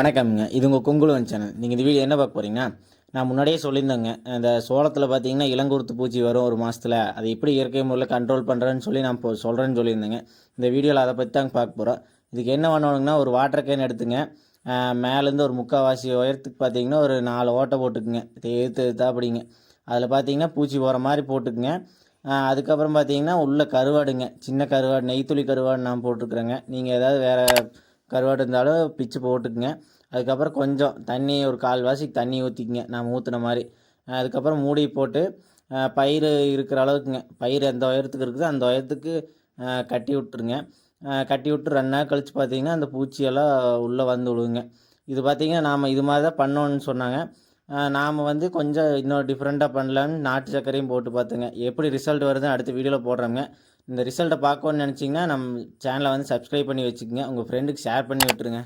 வணக்கம்ங்க. இது உங்கள் குங்குலுவன் சேனல். நீங்கள் இந்த வீடியோ என்ன பார்க்க போகிறீங்கன்னா, நான் முன்னாடியே சொல்லியிருந்தேங்க. இந்த சோளத்தில் பார்த்தீங்கன்னா இளங்குருத்து பூச்சி வரும் ஒரு மாதத்தில். அதை எப்படி இயற்கை முறையில் கண்ட்ரோல் பண்ணுறேன்னு சொல்லி நான் இப்போ சொல்கிறேன்னு சொல்லியிருந்தேங்க. இந்த வீடியோவில் அதை பற்றி தாங்க பார்க்க போகிறோம். இதுக்கு என்ன பண்ணணுங்கன்னா, ஒரு வாட்டர் கேன் எடுத்துங்க. மேலேருந்து ஒரு முக்கால்வாசி உயரத்துக்கு பார்த்தீங்கன்னா ஒரு 4 ஓட்டை போட்டுக்குங்க. எடுத்தா அப்படிங்க. அதில் பார்த்தீங்கன்னா பூச்சி போகிற மாதிரி போட்டுக்குங்க. அதுக்கப்புறம் பார்த்தீங்கன்னா உள்ள கருவாடுங்க, சின்ன கருவாடு, நெய்த்துளி கருவாடு நான் போட்டிருக்குறேங்க. நீங்கள் ஏதாவது வேறு கருவாடு இருந்தாலும் பிச்சு போட்டுக்குங்க. அதுக்கப்புறம் கொஞ்சம் தண்ணி, ஒரு கால்வாசிக்கு தண்ணி ஊற்றிக்குங்க, நாம் ஊற்றுன மாதிரி. அதுக்கப்புறம் மூடி போட்டு பயிர் இருக்கிற அளவுக்குங்க, பயிர் எந்த உயரத்துக்கு இருக்குதோ அந்த உயரத்துக்கு கட்டி விட்டுருங்க. கட்டி விட்டு 2 நாள் கழித்து பார்த்தீங்கன்னா அந்த பூச்சியெல்லாம் உள்ளே வந்து விழுவுங்க. இது பார்த்திங்கன்னா நாம் இது மாதிரி தான் பண்ணோன்னு சொன்னாங்க. நாம் வந்து கொஞ்சம் இன்னும் டிஃப்ரெண்ட்டாக பண்ணலான்னு நாட்டு சர்க்கரையும் போட்டு பார்த்துங்க. எப்படி ரிசல்ட் வருதுன்னு அடுத்த வீடியோவில் போடுறோங்க. இந்த ரிசல்ட்டை பார்க்கணுன்னு நினச்சிங்கன்னா நம்ம சேனலை வந்து சப்ஸ்கிரைப் பண்ணி வச்சுக்கோங்க. உங்கள் ஃப்ரெண்டுக்கு ஷேர் பண்ணி விட்டுருங்க.